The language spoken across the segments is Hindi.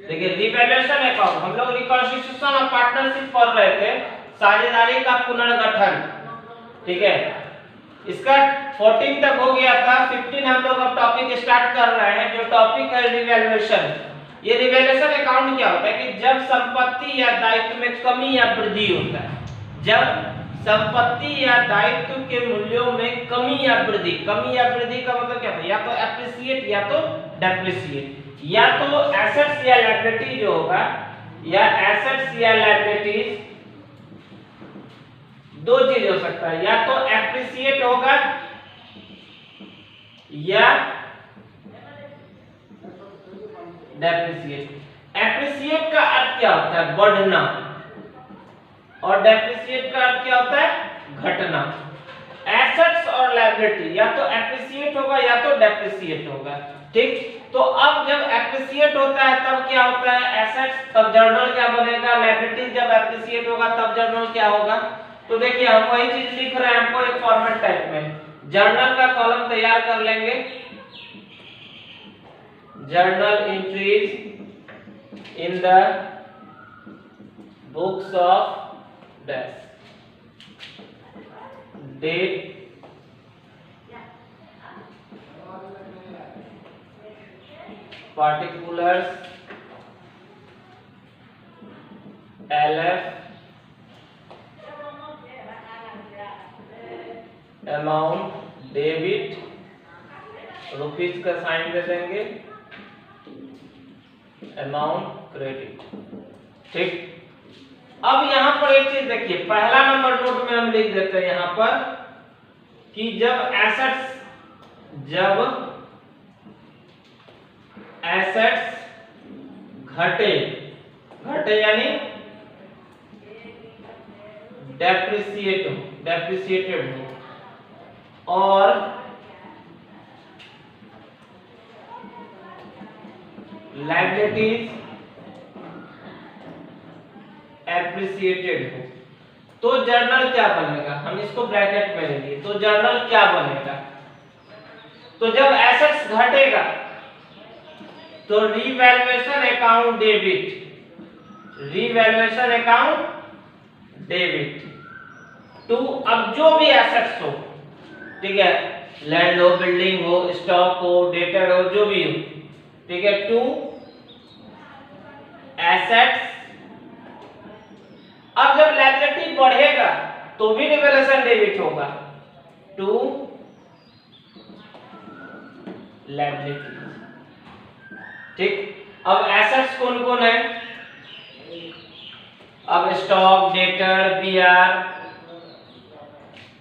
देखिए रिवैल्यूएशन अकाउंट, हम लोग रिकॉन्स्टिट्यूशन ऑफ पार्टनरशिप पढ़ रहे थे, साझेदारी का पुनर्गठन, ठीक है। इसका 14 तक हो गया था, 15 हम लोग अब टॉपिक स्टार्ट कर रहे हैं, जो टॉपिक है रिवैल्यूएशन। ये रिवैल्यूएशन अकाउंट क्या होता है कि जब संपत्ति या दायित्व में कमी या वृद्धि होता है, जब संपत्ति या दायित्व के मूल्यों में कमी या वृद्धि, कमी या वृद्धि का मतलब क्या था, या तो एप्रिसिएट या तो डेप्रिसिएट, या तो एसेट्स या लायबिलिटी जो होगा, या एसेट्स या लायबिलिटीज, दो चीज हो सकता है, या तो एप्रिसिएट होगा या डेप्रिसिएट। एप्रिसिएट का अर्थ क्या होता है, बढ़ना, और डेप्रिसिएट का अर्थ क्या होता है, घटना। एसेट्स और लायबिलिटी या तो एप्रिसिएट होगा या तो डेप्रिसिएट होगा, ठीक। तो अब जब एप्रिसिएट होता है तब क्या होता है, एसेट्स, तब जर्नल क्या बनेगा, लायबिलिटी जब एप्रिसिएट होगा तब जर्नल क्या होगा। तो देखिए हम वही चीज लिख रहे हैं, हमको एक फॉर्मेट टाइप में जर्नल का कॉलम तैयार कर लेंगे, journal entries in the books of dash, date, particulars, LF, amount, debit, rupees का साइन दे देंगे, अमाउंट क्रेडिट, ठीक। अब यहां पर एक चीज देखिए, पहला नंबर नोट में हम लिख देते हैं यहां पर कि जब एसेट्स घटे, घटे यानी डेप्रिसिएटेड हो, और लायबिलिटीज एप्रिसिएटेड हो, तो जर्नल क्या बनेगा, हम इसको ब्रैकेट में लेंगे, तो जर्नल क्या बनेगा। तो जब एसेट्स घटेगा तो revaluation account debit, revaluation account debit to, अब जो भी एसेट्स हो, ठीक है, लैंड हो, बिल्डिंग हो, स्टॉक हो, डेटर हो, जो भी हो, ठीक है, टू एसेट्स। अब जब लायबिलिटी बढ़ेगा तो भी रिवैल्यूएशन डेबिट होगा, टू लायबिलिटी, ठीक। अब एसेट्स कौन कौन है, अब stock, debtor, BR,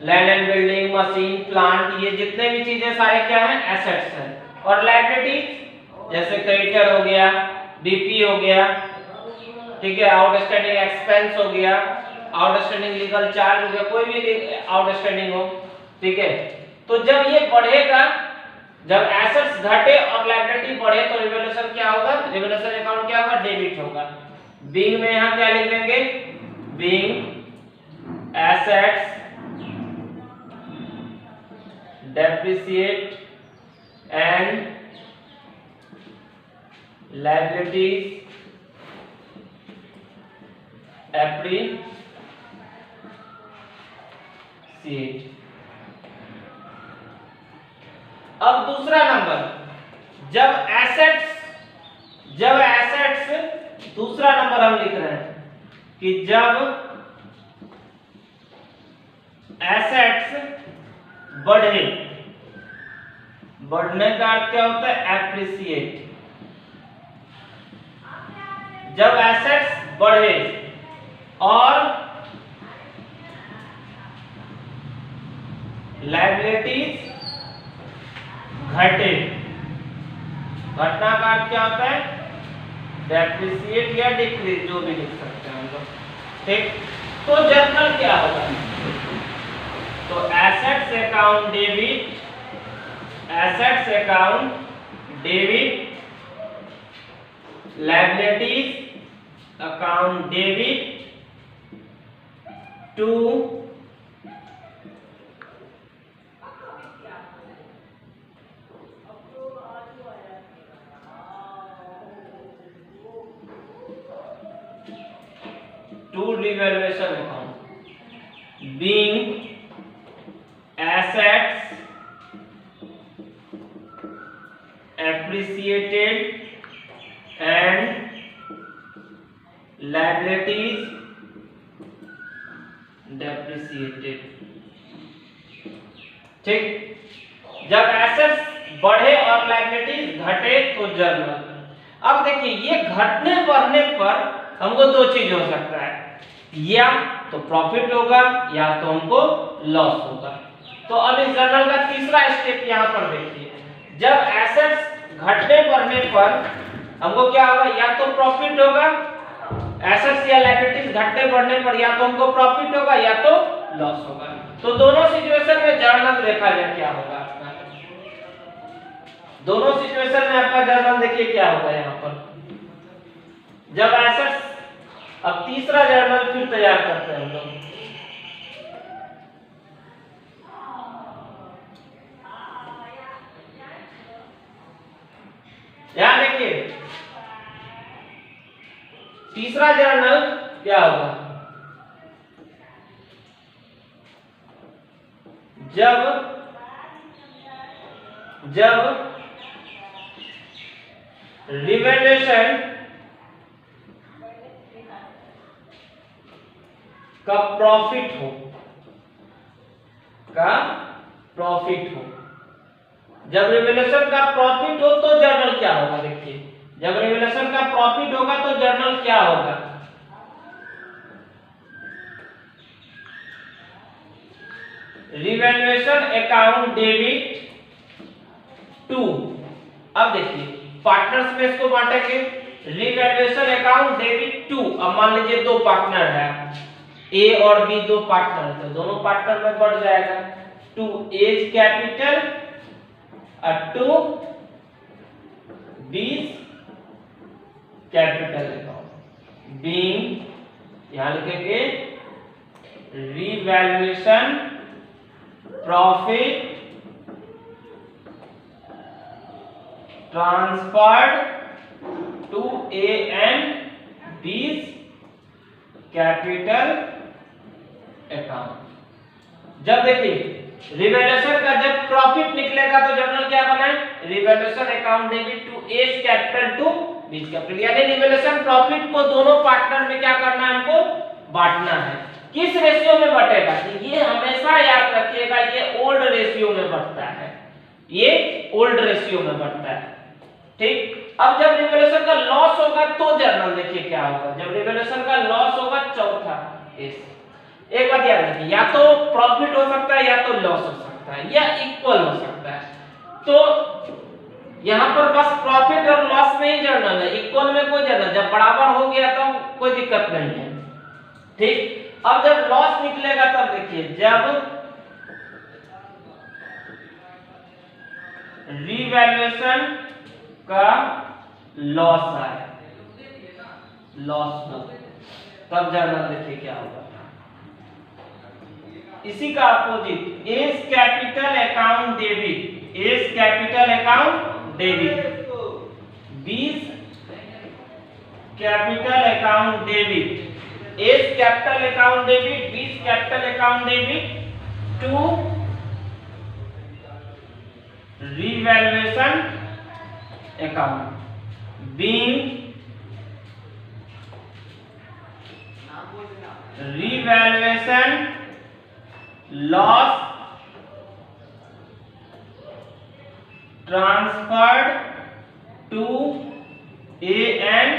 land and building, machine, plant, ये जितने भी चीजें सारे क्या हैं, एसेट्स हैं। और लायबिलिटी जैसे क्रेडिटर हो गया, बीपी हो गया, ठीक है, आउटस्टैंडिंग एक्सपेंस हो गया, आउटस्टैंडिंग लीगल चार्ज हो गया, कोई भी आउटस्टैंडिंग हो, ठीक है। तो जब ये बढ़ेगा, जब एसेट्स घटे और लायबिलिटी बढ़े तो रिवैल्यूएशन क्या होगा, रिवैल्यूएशन अकाउंट क्या होगा, डेबिट होगा। बीइंग में यहां क्या लिख देंगे, being assets depreciate and liabilities appreciate. अब दूसरा नंबर, जब एसेट्स दूसरा नंबर हम लिख रहे हैं कि जब एसेट्स बढ़े, बढ़ने का अर्थ क्या होता है, एप्रिसिएट। जब एसेट्स बढ़े और लायबिलिटीज घटे, घटना का अर्थ क्या होता है, डेप्रिसिएट या डिक्रीज, जो भी लिख सकते हैं हम लोग, ठीक। तो जर्नल क्या होगा, तो assets account debit, assets account debit, liabilities account debit to to revaluation account, being assets appreciated and liabilities depreciated। ठीक, जब एसेट्स बढ़े और लायबिलिटीज घटे तो जर्नल। अब देखिए ये घटने बढ़ने पर हमको दो चीज हो सकता है, या तो प्रॉफिट होगा या तो हमको लॉस होगा। तो अब इस जर्नल का तीसरा स्टेप यहाँ पर देखिए, जब एसेट्स घटने बढ़ने पर हमको क्या होगा, या तो प्रॉफिट होगा, एसेट्स या लायबिलिटीज घटने बढ़ने पर या तो हमको प्रॉफिट होगा या तो लॉस होगा। तो दोनों सिचुएशन में जर्नल देखा जाए क्या होगा आपका, दोनों सिचुएशन में आपका जर्नल देखिए क्या होगा यहाँ पर जब एसेट्स। अब तीसरा जर्नल फिर तैयार करते हैं हम लोग। यहाँ देखिए तीसरा जर्नल क्या होगा, जब रिवैल्यूएशन का प्रॉफिट हो, जब रिवैल्यूएशन का प्रॉफिट हो तो जर्नल क्या होगा। देखिए जब रिवैल्यूएशन का प्रॉफिट होगा तो जर्नल क्या होगा, रिवैल्यूएशन अकाउंट डेबिट टू। अब देखिए पार्टनर्स में इसको बांटेंगे, रिवैल्यूएशन अकाउंट डेबिट टू। अब मान लीजिए दो पार्टनर है, ए और बी दो पार्टनर, तो दोनों पार्टनर में बढ़ जाएगा टू एज कैपिटल और to B's capital account, being यहां लिखेंगे revaluation profit transferred to A and B's capital account. जब देखिए रिवैल्यूएशन का जब प्रॉफिट निकलेगा तो जर्नल क्या बनाए, revaluation account debit to A's capital to B's capital, यानी रिवैल्यूएशन प्रॉफिट को दोनों पार्टनर में क्या करना है, हमको बांटना है। किस रेशियो में बटेगा, ये हमेशा याद रखिएगा, ये ओल्ड रेशियो में बढ़ता है, ये ओल्ड रेशियो में बढ़ता है। ठीक, अब जब रिवैल्यूएशन का लॉस होगा तो जर्नल देखिए क्या होगा, जब रिवैल्यूएशन का लॉस होगा चौथा इस। एक बात याद रखिए, या तो प्रॉफिट हो सकता है या तो लॉस हो सकता है या इक्वल हो सकता है। तो यहाँ पर बस प्रॉफिट और लॉस में ही जर्नल है, इक्वल में कोई जर्नल, जब बराबर हो गया तो कोई दिक्कत नहीं है। ठीक, अब जब लॉस निकलेगा तब देखिए, जब रिवैल्यूएशन का लॉस आए, लॉस हो तब जर्नल देखिए क्या होगा, इसी का opposite A's capital account debit, A's capital account debit, 20 capital account debit, A's capital account debit 20 capital account debit to revaluation account, being revaluation loss transferred to A and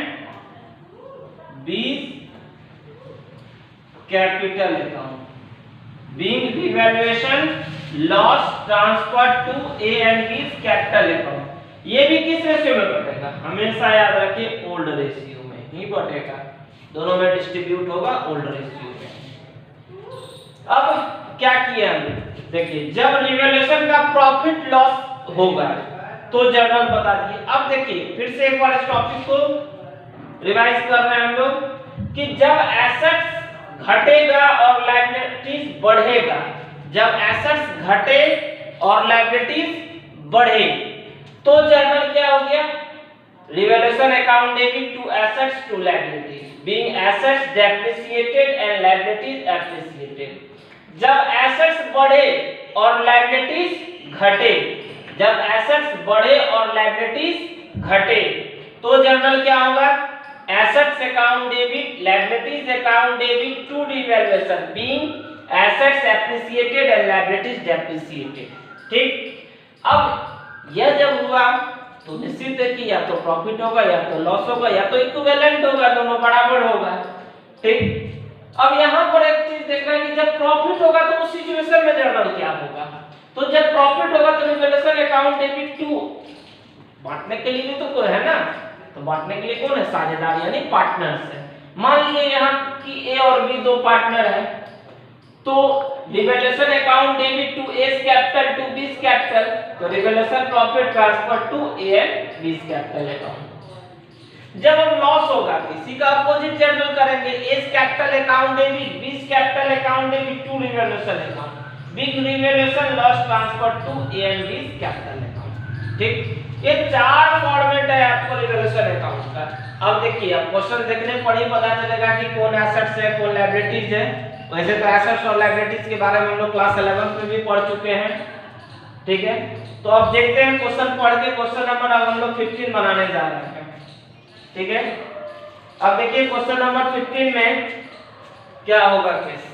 B's capital account, being revaluation loss transferred to A and B's capital account. ये भी किस रेशियो में बटेगा, हमेशा याद रखिए ओल्ड रेशियो में ही बटेगा, दोनों में डिस्ट्रीब्यूट होगा ओल्ड रेशियो में। अब क्या किया हमने, देखिए जब रिवैल्यूएशन का प्रॉफिट लॉस होगा तो जर्नल बता दिए। अब देखिए फिर से एक बार इस टॉपिक को रिवाइज कर रहे हैं हम लोग कि जब एसेट्स घटेगा और लायबिलिटीज बढ़ेगा, जब एसेट्स घटे और लायबिलिटीज बढ़े तो जर्नल क्या हो गया, Revaluation account debit to assets to liabilities, being assets depreciated and liabilities appreciated. जब assets बढ़े और liabilities घटे, जब assets बढ़े और liabilities घटे, तो जनरल क्या होगा? Assets account debit, liabilities account debit to revaluation, being assets appreciated and liabilities depreciated. ठीक, अब यह जब हुआ तो निश्चित है कि या तो प्रॉफिट होगा या तो लॉस होगा या तो इक्विवेलेंट होगा, दोनों बराबर होगा। ठीक, अब यहाँ पर एक चीज देखना है कि जब प्रॉफिट होगा तो उस सिचुएशन में जर्नल क्या होगा। तो जब प्रॉफिट होगा तो रिवैल्यूएशन अकाउंट डेबिट टू, बांटने के लिए तो कोई है ना, तो बांटने के लिए कौन है? साझेदार यानी पार्टनर्स है। मान लिए यहाँ कि ए और बी दो पार्टनर है, तो revaluation account debit to A's capital to B's capital, तो revaluation profit transfer to A and B's capital account. जब हम लॉस होगा किसी का अपोजिट जर्नल करेंगे, A's capital account debit B's capital account debit to revaluation account, being revaluation loss transfer to A and B's capital account. ठीक, ये चार फॉर्मेट है आपको रिवैल्यूएशन अकाउंट का। अब देखिए, अब क्वेश्चन देखने पर ही पता चलेगा कि कौन एसेट्स है कौन लायबिलिटीज है। वैसे तो एसेट्स और लायबिलिटीज के बारे में हम लोग क्लास 11 में भी पढ़ चुके हैं। ठीक है, तो अब देखते हैं क्वेश्चन पढ़ के, क्वेश्चन नंबर अब हम लोग 15 बनाने जा रहे हैं। ठीक है, अब देखिए क्वेश्चन नंबर 15 में क्या होगा केस।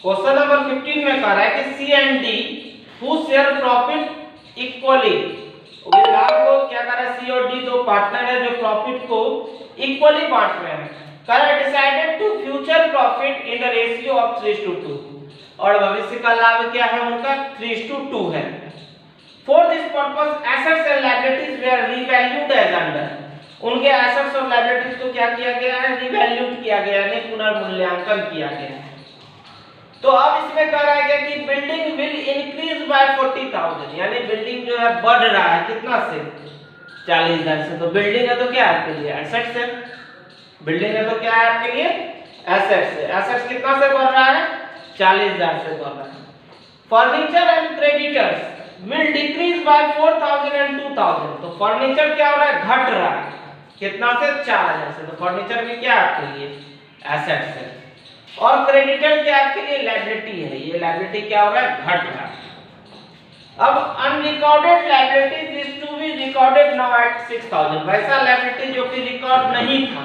क्वेश्चन नंबर 15 में कह रहा है कि C and D who share profit equally, आपको क्या कर रहा है, सी और डी दो पार्टनर है जो प्रॉफिट को इक्वली बांट रहे हैं। कह रहा है decided to future profit in the ratio of 3:2, और भविष्य का लाभ क्या है उनका 3:2 है। For this purpose assets and liabilities were revalued as under, उनके एसेट्स और लायबिलिटीज को क्या किया गया है, रीवैल्यूड किया गया है, पुनर्मूल्यांकन किया गया है। तो अब इसमें कह रहा है कि बिल्डिंग विल इंक्रीज बाय 40,000, यानी बिल्डिंग जो है बढ़ रहा है कितना से, 40,000 से। तो बिल्डिंग है तो क्या है आपके लिए एसेट्स है, बिल्डिंग है तो क्या है आपके लिए एसेट्स है। एसेट्स कितना से बढ़ रहा है, 40,000 से बढ़ रहा है। Furniture and creditors will decrease by 4,000 and 2,000, तो फर्नीचर क्या हो रहा है, घट रहा है कितना से, 4,000 से। तो फर्नीचर भी क्या है आपके लिए एसेट्स है, और क्रेडिटर क्या आपके लिए लायबिलिटी है, ये लायबिलिटी क्या हो रहा है, घट रहा है। अब unrecorded liability is to be recorded now at 6,000, वैसा लायबिलिटी जो कि रिकॉर्ड नहीं था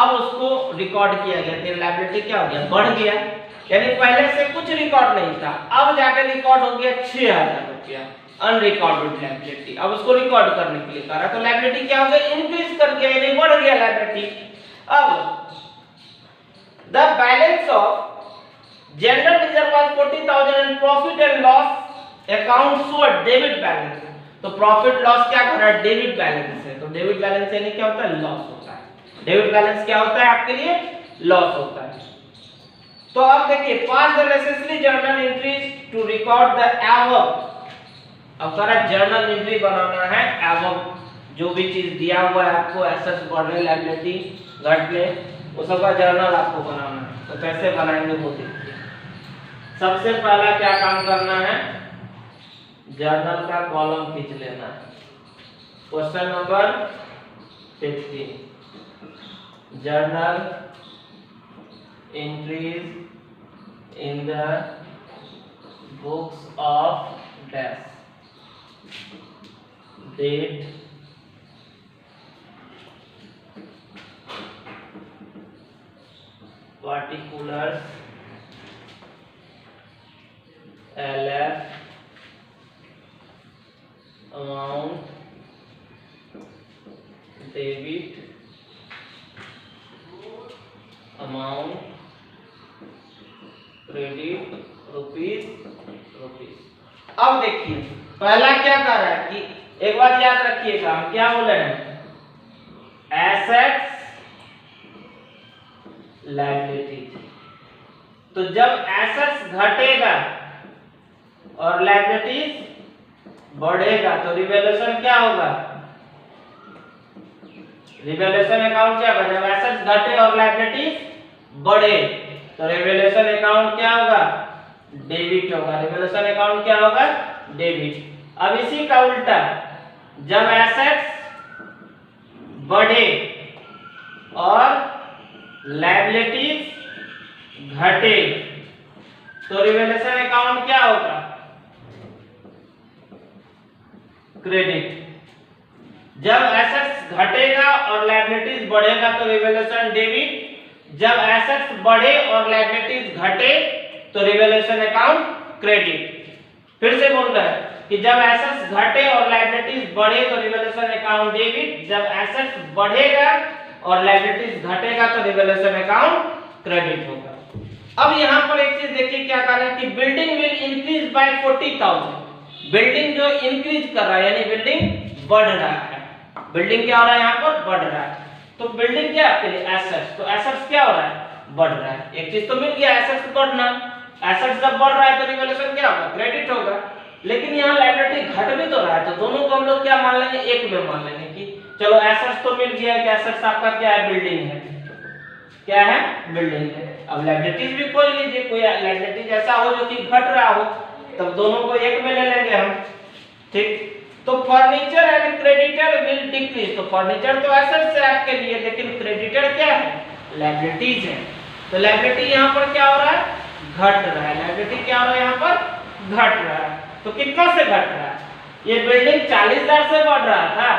अब उसको रिकॉर्ड किया गया। तेरा लायबिलिटी क्या हो गया, बढ़ गया, यानी पहले से कुछ रिकॉर्ड नहीं था, अब जाकर रिकॉर्ड हो गया 6,000 रुपया अनरिकॉर्डेड लायबिलिटी। अब उसको रिकॉर्ड करने के लिए करा, तो लायबिलिटी क्या हो गया, इंक्रीज कर गया, यानी बढ़ गया लायबिलिटी। अब the balance of general reserve was 40,000 and profit and loss account showed debit balance, तो प्रॉफिट लॉस क्या कर रहा है, डेबिट बैलेंस है। तो डेबिट बैलेंस यानी क्या होता है, लॉस होता है। डेबिट बैलेंस क्या होता है आपके लिए, लॉस होता है। तो अब देखिए pass the necessary journal entries to record the above, अब सारा जर्नल एंट्री बनाना है एबव, जो भी चीज दिया हुआ है आपको, एसेट्स बढ़ने लायबिलिटी घटने, वो सब का जर्नल आपको बनाना है। तो कैसे बनाएंगे वो देखिए। सबसे पहला क्या काम करना है, जर्नल का कॉलम खींच लेना है। Question number 15, journal entries in the books of dash, date, particulars, LF, amount, debit amount credit rupees. अब देखिए पहला क्या कर रहा है कि एक बात याद रखिएगा, हम क्या बोले हैं, एसेट्स लायबिलिटीज। तो जब एसेट्स घटेगा और लायबिलिटीज बढ़ेगा तो रिवैल्यूएशन क्या होगा, रिवैल्यूएशन अकाउंट क्या होगा, जब एसेट्स घटे और लायबिलिटीज बढ़े तो रिवैल्यूएशन अकाउंट क्या होगा, डेबिट होगा। रिवैल्यूएशन अकाउंट क्या होगा, डेबिट। अब इसी का उल्टा, जब एसेट्स बढ़े और लायबिलिटीज घटे तो रिवैल्यूएशन अकाउंट क्या होगा, क्रेडिट। जब एसेट्स घटेगा और लायबिलिटीज बढ़ेगा तो रिवैल्यूएशन डेबिट। जब एसेट्स बढ़े और लायबिलिटीज घटे तो रिवैल्यूएशन अकाउंट क्रेडिट। फिर से बोल रहा है कि जब एसेट्स घटे और लायबिलिटीज बढ़े तो रिवैल्यूएशन अकाउंट डेबिट। जब एसेट्स बढ़ेगा और लायबिलिटीज घटेगा तो रिवैल्यूएशन अकाउंट क्रेडिट होगा। अब यहाँ पर एक चीज देखिए क्या कर रहा है कि building will increase by 40,000। Building जो इंक्रीज कर रहा है यानी बिल्डिंग बढ़ रहा है। बिल्डिंग क्या हो रहा है, यहाँ पर बढ़ रहा है। तो बिल्डिंग क्या आपके लिए, एसेट्स। तो एसेट्स क्या हो रहा है, बढ़ रहा है। एक चीज तो मिल गया, एसेट्स बढ़ना। एसेट्स जब बढ़ रहा है तो रिवैल्यूएशन क्या होगा, क्रेडिट होगा। लेकिन यहाँ लायबिलिटी घट भी तो रहा है, तो दोनों को हम लोग क्या मान लेंगे, एक में मान लेंगे कि चलो एसेट्स तो मिल गया कि एसेट्स आपका क्या है, बिल्डिंग है। क्या है, बिल्डिंग है। अब लायबिलिटीज भी खोज लीजिए, कोई लायबिलिटीज ऐसा हो जो कि घट रहा हो, तब दोनों को एक में ले लेंगे हम। ठीक, तो furniture and creditor will decrease. तो फर्नीचर तो एसेट्स है आपके लिए, लेकिन क्रेडिटर क्या है, लायबिलिटीज है। तो लायबिलिटी यहाँ पर क्या हो रहा है, घट रहा है। लायबिलिटी क्या हो रहा है, यहाँ पर घट रहा है। तो कितना से घट रहा है, ये बिल्डिंग 40,000 से बढ़ रहा था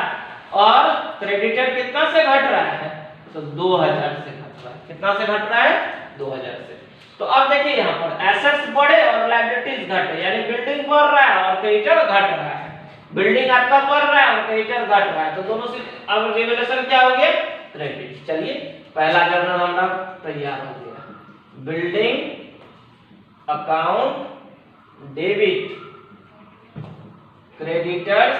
और क्रेडिटर कितना से घट रहा है, तो 2,000 से घट रहा है। कितना से घट रहा है, 2,000 से। तो अब देखिए यहाँ पर एसेट्स बढ़े और लायबिलिटीज घटे, यानी बिल्डिंग बढ़ रहा है और क्रेडिटर घट रहा है। बिल्डिंग आपका बढ़ रहा है और क्रेडिटर घट रहा है, तो दोनों से अब रिवैल्यूएशन क्या हो गया, क्रेडिट। चलिए पहला जर्नल हमारा तैयार हो गया। Building account debit, creditors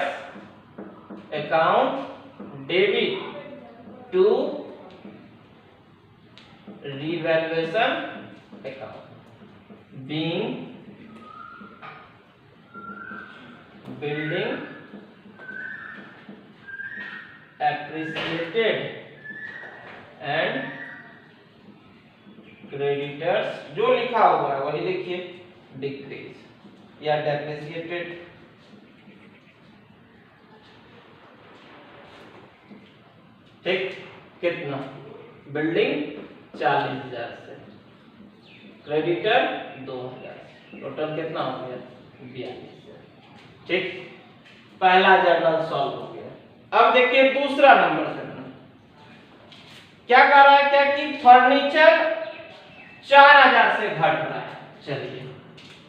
account debit to revaluation account. Being building appreciated and creditors जो लिखा हुआ है वही लिखिए, डिक्रीज या डेप्रिसिएटेड। ठीक, कितना, बिल्डिंग 40,000 से, क्रेडिटर 2,000, टोटल कितना हो गया, 42। ठीक, पहला जर्नल सॉल्व हो गया। अब देखिए दूसरा नंबर जर्नल क्या कर रहा है, क्या कि फर्नीचर 4,000 से घट रहा है। चलिए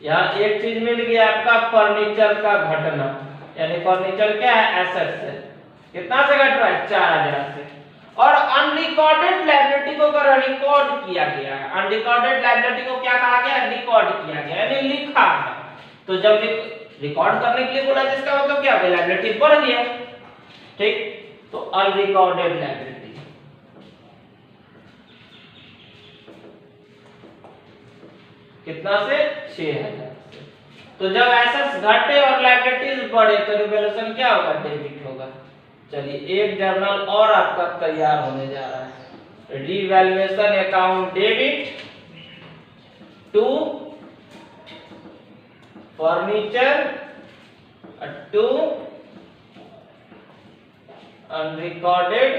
यहाँ एक चीज मिल गया आपका, फर्नीचर का घटना, यानी फर्नीचर क्या है, एसेट्स है। कितना से घट रहा है, 4,000 से। और अनरिकॉर्डेड लायबिलिटी को अगर रिकॉर्ड किया गया है, अनरिकॉर्डेड लायबिलिटी को क्या कहा गया, रिकॉर्ड किया गया यानी लिखा है। तो जब रिकॉर्ड करने के लिए बोला जिसका मतलब क्या है, लायबिलिटी बढ़ गया। ठीक, तो अनरिकॉर्डेड लायबिलिटी कितना से, 6,000 से। तो जब एसेट्स घटे और लायबिलिटीज बढ़े तो रिवैल्यूएशन क्या होगा, डेबिट होगा। चलिए एक जर्नल और आपका तैयार होने जा रहा है, revaluation account debit to furniture to unrecorded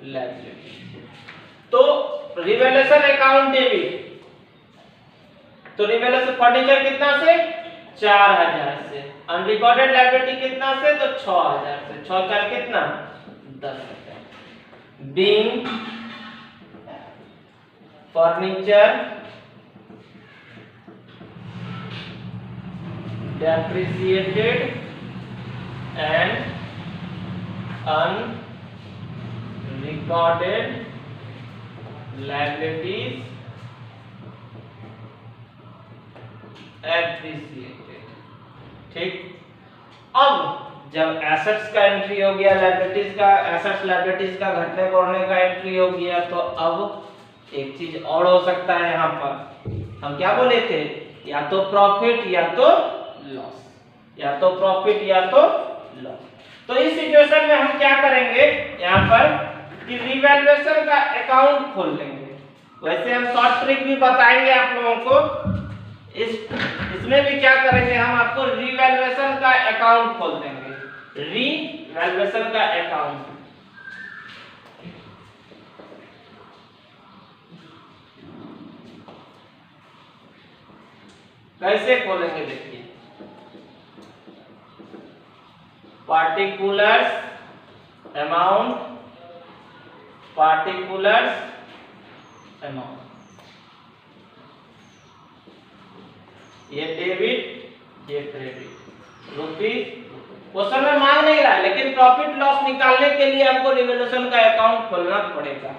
liability. तो रिवैल्यूएशन अकाउंट डेबिट, तो रिवैल्यूएशन फर्नीचर कितना से, 4,000 से। अनरिकॉर्डेड लायबिलिटी कितना से, तो 6,000 से। 6,000 कितना, 10,000। Being furniture depreciated and unrecorded liabilities appreciated. ठीक, अब जब एसेट्स का एंट्री हो गया, लायबिलिटीज का, एसेट्स लायबिलिटीज का घटने बढ़ने का एंट्री हो गया, तो अब एक चीज और हो सकता है। यहाँ पर हम क्या बोले थे, या तो प्रॉफिट या तो लॉस, या तो प्रॉफिट या तो लॉस। तो इस सिचुएशन में हम क्या करेंगे, यहाँ पर कि रिवैल्यूएशन का अकाउंट खोल लेंगे। वैसे हम शॉर्ट ट्रिक भी बताएंगे आप लोगों को, इसमें भी क्या करेंगे, हम आपको रिवैल्यूएशन का अकाउंट खोल देंगे, रिवैल्यूएशन का अकाउंट। कैसे खोलेंगे देखिए, पार्टिकुलर्स अमाउंट, पार्टिकुलर्स अमाउंट, ये डेबिट ये क्रेडिट, रुपीज। क्वेश्चन में मांग नहीं रहा है, लेकिन प्रॉफिट लॉस निकालने के लिए हमको रिवैल्यूएशन का अकाउंट खोलना पड़ेगा।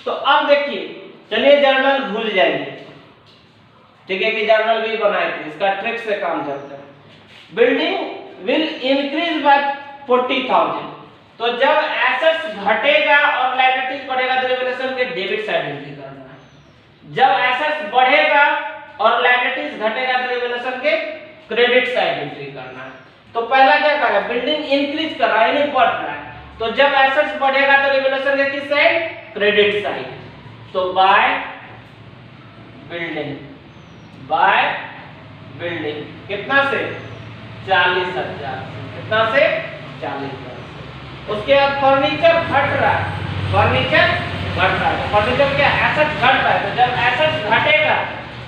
तो अब देखिए, चलिए जर्नल भूल जाइए, ठीक है, कि जर्नल भी बनाए थे, इसका ट्रिक से काम चलता है। बिल्डिंग विल इंक्रीज बाय 40,000, तो जब एसेट्स घटेगा और लायबिलिटीज बढ़ेगा तो रिवैल्यूएशन के डेबिट साइड एंट्री करना है। जब एसेट्स बढ़ेगा और लायबिलिटीज घटेगा तो रिवैल्यूएशन के क्रेडिट साइड एंट्री करना है। तो पहला क्या कर रहा है, बिल्डिंग इंक्रीज कर रहा है, यानी बढ़ रहा है, तो जब एसेट्स बढ़ेगा तो रिवैल्यूएशन के किस साइड, क्रेडिट साइड। तो बाय बिल्डिंग, बाय बिल्डिंग कितना से, 40,000, कितना से, 40,000। उसके बाद फर्नीचर घट रहा है, फर्नीचर घट रहा है, तो फर्नीचर क्या, एसेट घट रहा है, तो जब एसेट घटेगा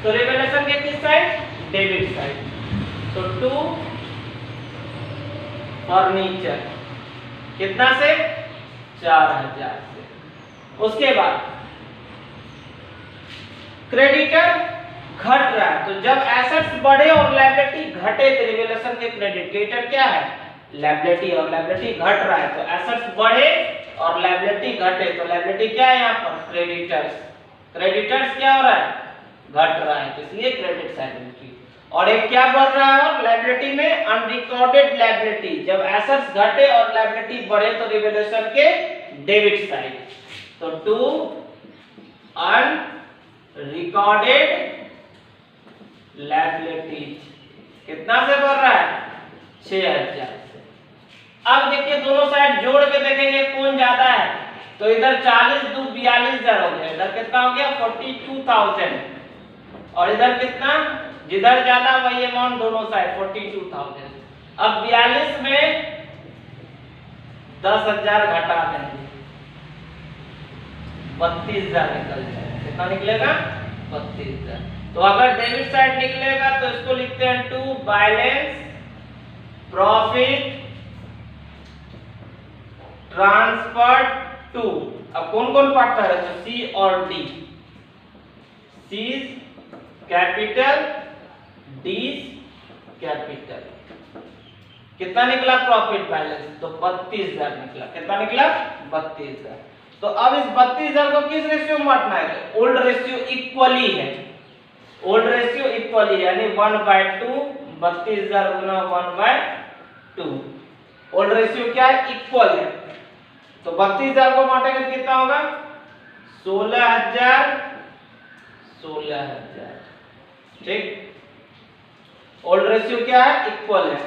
तो रिवैल्यूएशन के किस साइड, डेबिट साइड। तो टू फर्नीचर कितना से, 4,000 से। उसके बाद क्रेडिटर घट रहा है, तो जब एसेट्स बढ़े और लायबिलिटी घटे तो रिवैल्यूएशन के क्रेडिटर क्या है, लायबिलिटी, और लायबिलिटी घट रहा है तो एसेट्स बढ़े और लायबिलिटी घटे तो लायबिलिटी क्या है, यहाँ पर क्रेडिटर्स, क्रेडिटर्स क्या हो रहा है, घट रहा है, तो इसलिए क्रेडिट साइड एंट्री। और एक क्या बढ़ रहा है लायबिलिटी में, अनरिकॉर्डेड लायबिलिटी, जब एसेट्स घटे और लायबिलिटी बढ़े तो रिवैल्यूएशन के डेबिट साइड। तो टू अनरिकॉर्डेड लायबिलिटीज कितना से बढ़ रहा है, 6,000 से। अब देखिए दोनों साइड जोड़ के देखेंगे कौन ज्यादा है, तो इधर 40 2 42,000 हो गया, इधर कितना हो गया 42,000, और इधर कितना, जिधर ज्यादा वही अमाउंट दोनों साइड 42,000। अब 42 में 10,000 घटा देंगे, 32,000 निकल जाएगा, कितना निकलेगा, 32,000। तो अगर डेबिट साइड निकलेगा तो इसको लिखते हैं to balance profit transfer to. अब कौन कौन पार्टनर है, तो सी और D, C capital, D capital. कितना निकला प्रॉफिट बैलेंस, तो 32,000 निकला, कितना निकला, 32,000। तो अब इस 32,000 को किस रेशियो में बांटना है, ओल्ड रेशियो इक्वली है, ओल्ड रेशियो इक्वली यानी 1/2, 32,000 गुना 1/2, ओल्ड रेशियो क्या है, इक्वल है। तो 32,000 को बांटेंगे तो कितना होगा, 16,000, 16,000, ठीक। ओल्ड रेशियो क्या है, इक्वल है,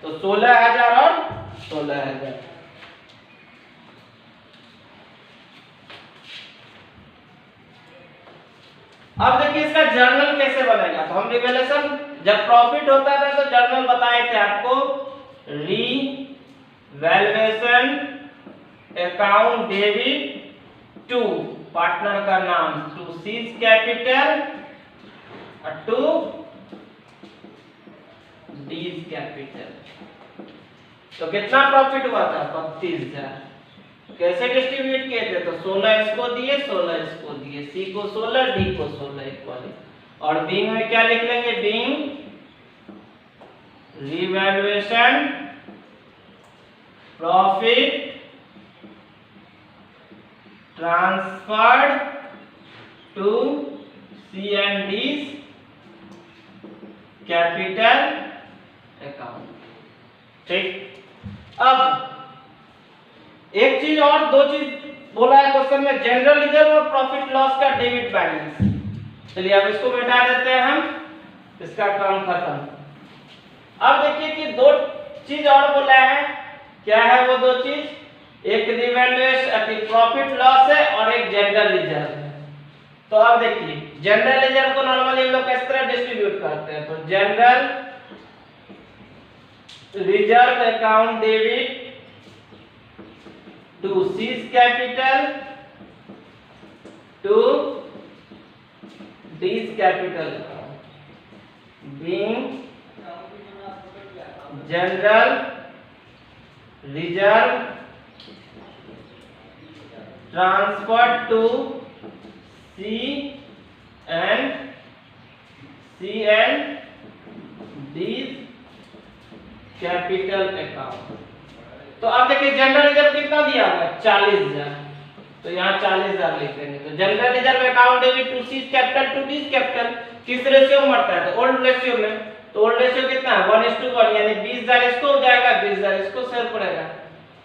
तो 16,000 और 16,000। अब देखिए इसका जर्नल कैसे बनेगा, तो हम रिवैल्यूएशन जब प्रॉफिट होता था तो जर्नल बताए थे आपको, revaluation account debit to partner का नाम, टू सीज कैपिटल और टू डीज कैपिटल। तो कितना प्रॉफिट हुआ था, 32,000। कैसे डिस्ट्रीब्यूट किए थे, तो 16 इसको दिए, 16 इसको दिए, सी को 16, डी को 16 इक्वली। और बीइंग में क्या लिख लेंगे, being revaluation profit transferred to C&D's capital account. ठीक, अब एक चीज और, दो चीज बोला है क्वेश्चन में, जनरल रिजर्व और प्रॉफिट लॉस का डेबिट बैलेंस। चलिए अब इसको मिटा देते हैं हम, इसका काम खत्म। अब देखिए कि दो चीज और बोला है, क्या है वो दो चीज, एक रिवैल्यूएशन प्रॉफिट लॉस है और एक जनरल रिजर्व है। तो अब देखिए जनरल रिजर्व को नॉर्मली हम लोग किस तरह डिस्ट्रीब्यूट करते हैं, तो general reserve account debit to C's capital to D's capital being general reserve transferred to C and D's capital account. तो अब देखिए जनरल रिजर्व कितना दिया हुआ है, 40,000, तो यहाँ 40,000 लिख देंगे। तो general reserve account debit to C's capital to D's capital किस रेशियो में बढ़ता है, तो ओल्ड रेशियो में। तो ओल्ड रेशियो कितना है, 1:1, यानी 20,000 इसको हो जाएगा, 20,000 इसको शेयर पड़ेगा।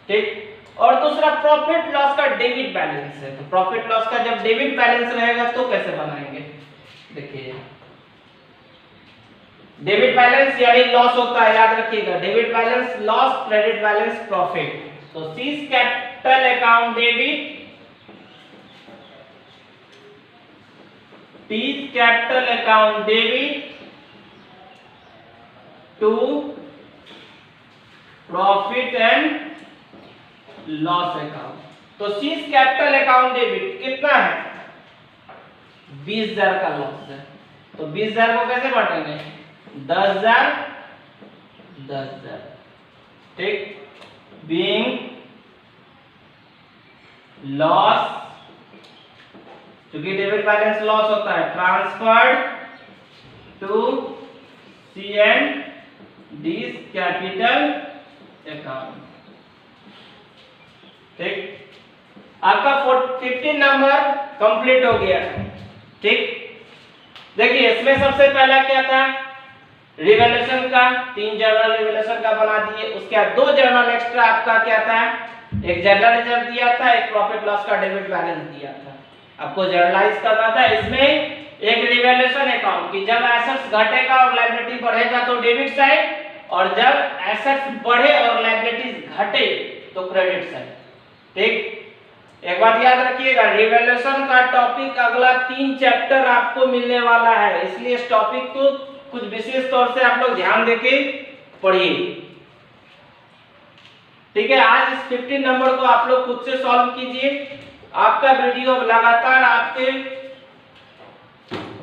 ठीक, और दूसरा प्रॉफिट लॉस का डेबिट बैलेंस है। तो प्रॉफिट लॉस का जब डेबिट बैलेंस रहेगा तो कैसे बनाएंगे, देखिए डेबिट बैलेंस यानी लॉस होता है, याद रखिएगा, debit balance loss, credit balance profit. तो C's capital account debit, D's capital account debit to profit and loss account. तो C's कैपिटल अकाउंट डेबिट कितना है, 20,000 का लॉस है। तो 20,000 को कैसे बांटेंगे, 10,000 10,000। ठीक, बीइंग लॉस, क्योंकि डेबिट बैलेंस लॉस होता है, transferred to C&D's capital account. ठीक, आपका 15 नंबर कंप्लीट हो गया। ठीक, देखिए इसमें सबसे पहला क्या था, रिवैल्यूएशन का, 3 जर्नल रिवैल्यूएशन का बना दिए। उसके बाद 2 जर्नल एक्स्ट्रा आपका क्या था, एक जनरल रिजर्व दिया था, एक प्रॉफिट लॉस का डेबिट बैलेंस दिया था, आपको जर्नलाइज करना था। इसमें एक रिवैल्यूएशन अकाउंट की जब एसेट्स घटेगा और लायबिलिटी बढ़ेगा तो डेबिट साइड, और जब एसेट्स बढ़े और लायबिलिटीज घटे तो क्रेडिट साइड। ठीक, एक बात याद रखिएगा, रिवैल्यूएशन का टॉपिक अगला 3 चैप्टर आपको मिलने वाला है, इसलिए इस टॉपिक को कुछ विशेष तौर से आप लोग ध्यान देके पढ़िए। ठीक है, आज इस 15 नंबर को आप लोग खुद से सॉल्व कीजिए। आपका वीडियो लगातार आपके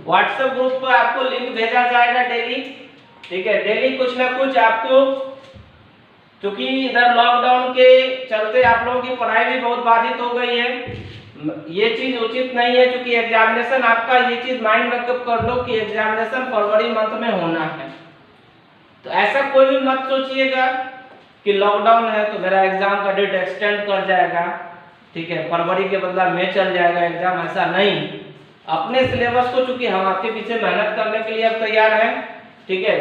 व्हाट्सएप ग्रुप पर आपको लिंक भेजा जाएगा डेली। ठीक है, डेली कुछ ना कुछ आपको, क्योंकि इधर लॉकडाउन के चलते आप लोगों की पढ़ाई भी बहुत बाधित हो गई है, ये चीज उचित नहीं है, क्योंकि एग्जामिनेशन आपका, ये चीज माइंड मेकअप कर लो कि एग्जामिनेशन फरवरी मंथ में होना है। तो ऐसा कोई भी मत सोचिएगा कि लॉकडाउन है तो मेरा एग्जाम का डेट एक्सटेंड कर जाएगा, ठीक है, फरवरी के बदला मई चल जाएगा एग्जाम, ऐसा नहीं। अपने सिलेबस को, चूंकि हम आपके पीछे मेहनत करने के लिए अब तैयार हैं, ठीक है,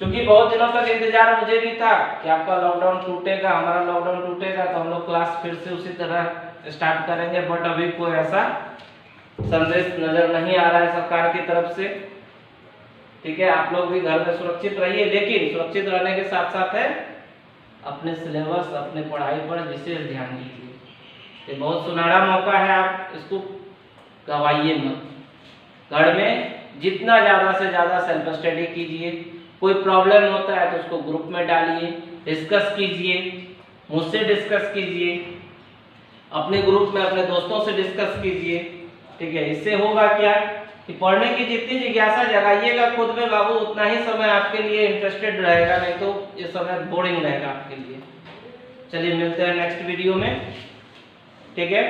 क्योंकि बहुत दिनों तक इंतजार मुझे भी था कि आपका लॉकडाउन टूटेगा, हमारा लॉकडाउन टूटेगा तो हम लोग क्लास फिर से उसी तरह स्टार्ट करेंगे, बट अभी कोई ऐसा संदेश नजर नहीं आ रहा है सरकार की तरफ से। ठीक है, आप लोग भी घर में सुरक्षित रहिए, लेकिन सुरक्षित रहने के साथ साथ है अपने सिलेबस, अपने पढ़ाई पर विशेष ध्यान दीजिए। ये बहुत सुनहरा मौका है, आप इसको गवाइए मत। घर में जितना ज़्यादा से ज़्यादा सेल्फ स्टडी कीजिए, कोई प्रॉब्लम होता है तो उसको ग्रुप में डालिए, डिस्कस कीजिए, मुझसे डिस्कस कीजिए, अपने ग्रुप में अपने दोस्तों से डिस्कस कीजिए। ठीक है, इससे होगा क्या कि पढ़ने की जितनी जिज्ञासा जगाइएगा खुद में बाबू, उतना ही समय आपके लिए इंटरेस्टेड रहेगा, नहीं तो ये समय बोरिंग रहेगा आपके लिए। चलिए मिलते हैं नेक्स्ट वीडियो में, ठीक है।